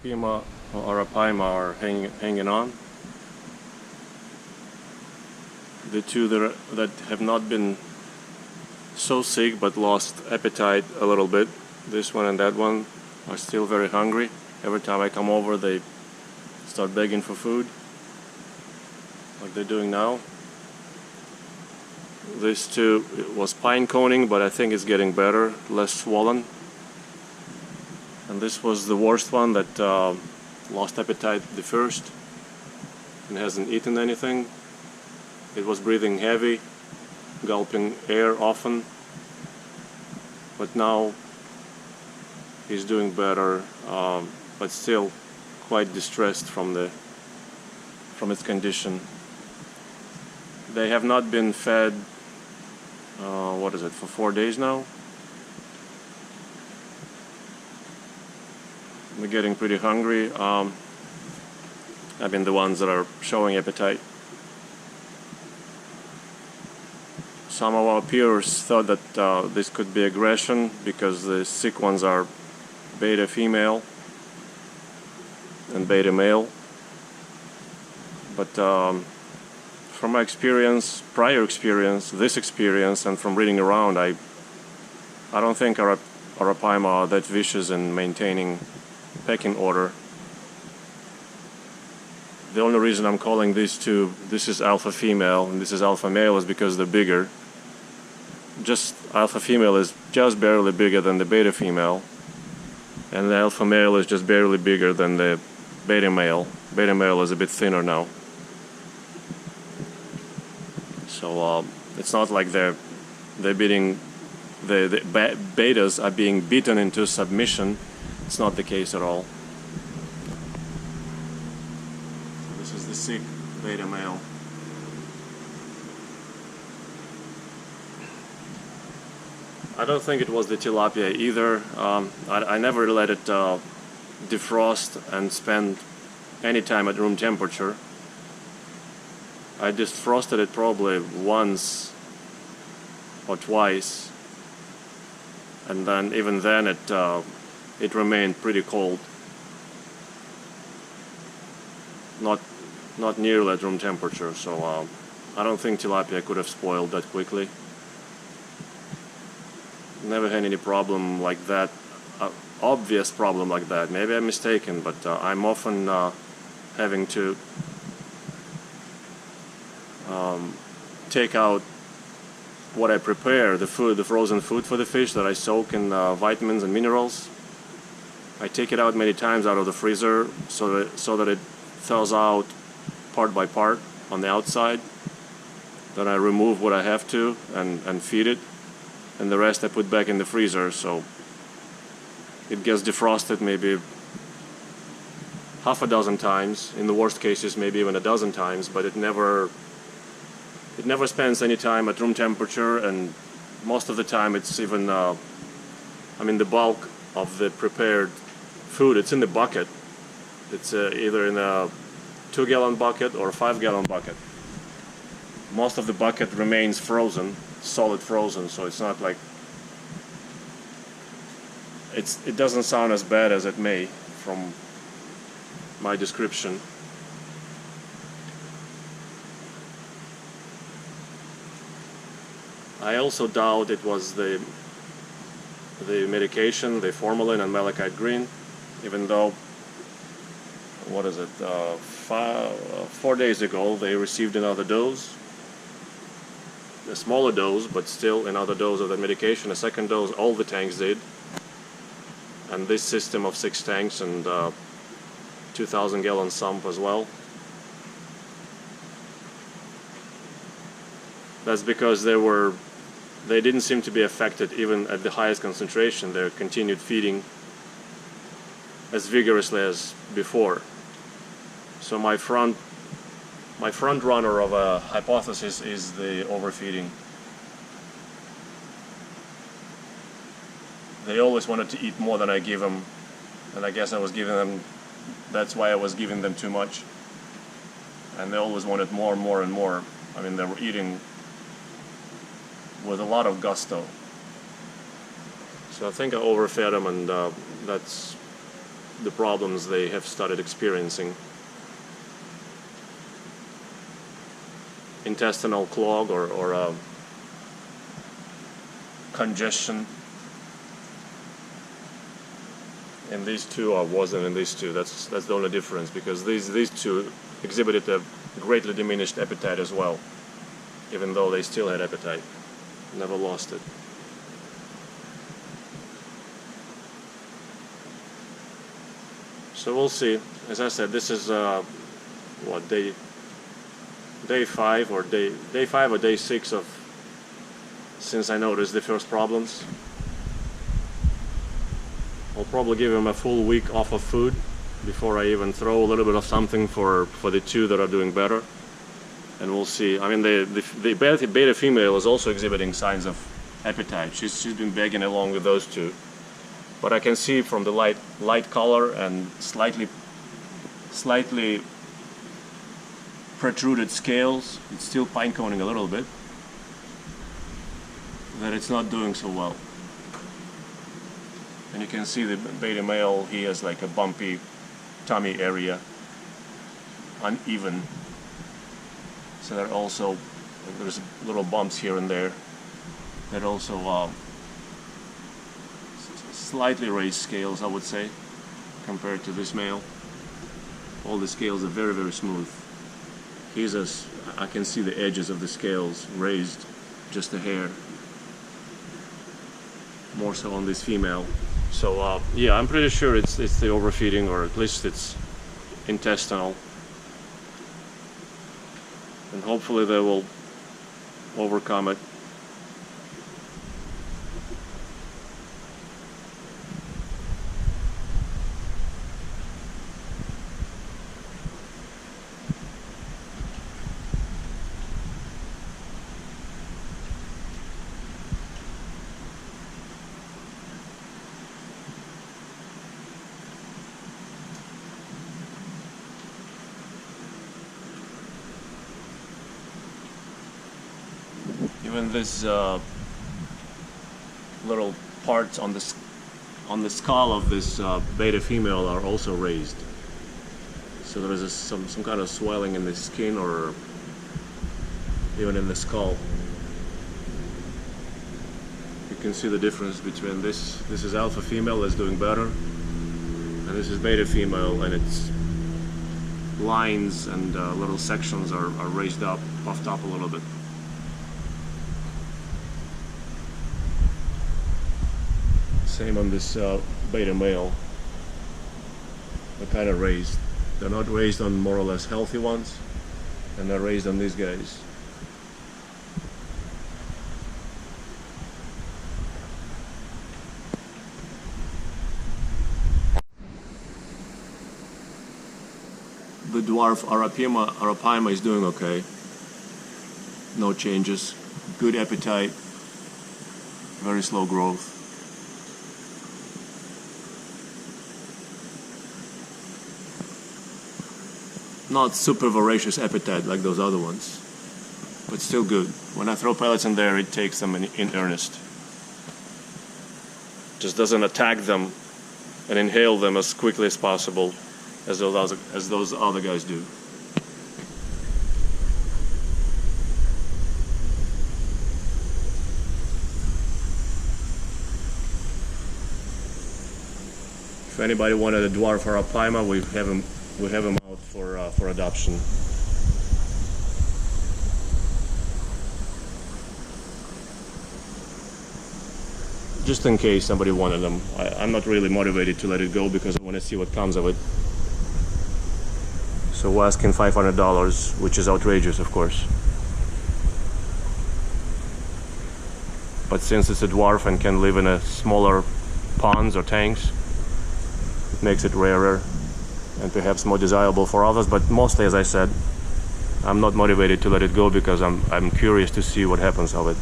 lima or arapaima are hanging on. The two that have not been so sick but lost appetite a little bit, this one and that one, are still very hungry. Every time I come over they start begging for food, like they're doing now. This too was pine coning, but I think it's getting better, less swollen. And this was the worst one that lost appetite the first and hasn't eaten anything. It was breathing heavy, gulping air often, but now he's doing better, but still quite distressed from its condition. They have not been fed, for 4 days now. They're getting pretty hungry. I mean the ones that are showing appetite. Some of our peers thought that this could be aggression because the sick ones are beta female and beta male. But from my experience, prior experience, this experience, and from reading around, I don't think arapaima are that vicious in maintaining pecking order. The only reason I'm calling these two, this is alpha female and this is alpha male, is because they're bigger. Just alpha female is just barely bigger than the beta female, and the alpha male is just barely bigger than the beta male. Beta male is a bit thinner now. So it's not like the betas are being beaten into submission. It's not the case at all. This is the sick beta male. I don't think it was the tilapia either. I never let it defrost and spend any time at room temperature. I defrosted it probably once or twice, and then even then it remained pretty cold. Not nearly at room temperature, so I don't think tilapia could have spoiled that quickly. Never had any problem like that, obvious problem like that. Maybe I'm mistaken, but I'm often having to take out what I prepare, the frozen food for the fish that I soak in vitamins and minerals. I take it out many times out of the freezer so that it thaws out part by part on the outside. Then I remove what I have to and feed it, and the rest I put back in the freezer, so it gets defrosted maybe half a dozen times, in the worst cases maybe even a dozen times, but it never spends any time at room temperature, and most of the time it's even, the bulk of the prepared food, it's in the bucket. It's either in a 2-gallon bucket or a 5-gallon bucket. Most of the bucket remains frozen, solid frozen, so it's not like it doesn't sound as bad as it may from my description. I also doubt it was the medication, the formalin and malachite green, even though 4 days ago they received another dose, a smaller dose, but still another dose of the medication, a second dose. All the tanks did, and this system of 6 tanks and 2,000-gallon sump as well. That's because they didn't seem to be affected even at the highest concentration. They continued feeding as vigorously as before. So my front runner of a hypothesis is the overfeeding. They always wanted to eat more than I give them, and I guess I was giving them, that's why I was giving them too much. And they always wanted more and more and more. I mean, they were eating with a lot of gusto. So I think I overfed them, and that's the problems they have started experiencing. Intestinal clog or congestion. And these two wasn't in these two. That's the only difference, because these two exhibited a greatly diminished appetite as well, even though they still had appetite, never lost it. So we'll see. As I said, this is what, day 5 or day 5 or day 6 of since I noticed the first problems. I'll probably give him a full week off of food before I even throw a little bit of something for the two that are doing better, and we'll see. I mean, the beta female is also exhibiting signs of appetite. She's been begging along with those two, but I can see from the light color and slightly protruded scales, it's still pine coning a little bit, that it's not doing so well. And you can see the beta male, he has like a bumpy tummy area, uneven. So there also, there's little bumps here and there. That also slightly raised scales, I would say, compared to this male. All the scales are very, very smooth. I can see the edges of the scales raised just a hair. More so on this female. So yeah, I'm pretty sure it's the overfeeding, or at least it's intestinal, and hopefully they will overcome it. Even these little parts on the skull of this beta female are also raised. So there is some kind of swelling in the skin, or even in the skull. You can see the difference between this. This is alpha female that's doing better, and this is beta female, and its lines and little sections are raised up, puffed up a little bit. Same on this beta male. They're kind of raised. They're not raised on more or less healthy ones, and they're raised on these guys. The dwarf arapaima is doing okay. No changes. Good appetite. Very slow growth. Not super voracious appetite like those other ones, but still good. When I throw pellets in there, it takes them in earnest. Just doesn't attack them and inhale them as quickly as possible as those other guys do. If anybody wanted a dwarf arapaima, we have him out for adoption. Just in case somebody wanted them. I'm not really motivated to let it go because I want to see what comes of it. So we're asking $500, which is outrageous, of course. But since it's a dwarf and can live in a smaller ponds or tanks, it makes it rarer and perhaps more desirable for others. But mostly, as I said, I'm not motivated to let it go because I'm curious to see what happens of it.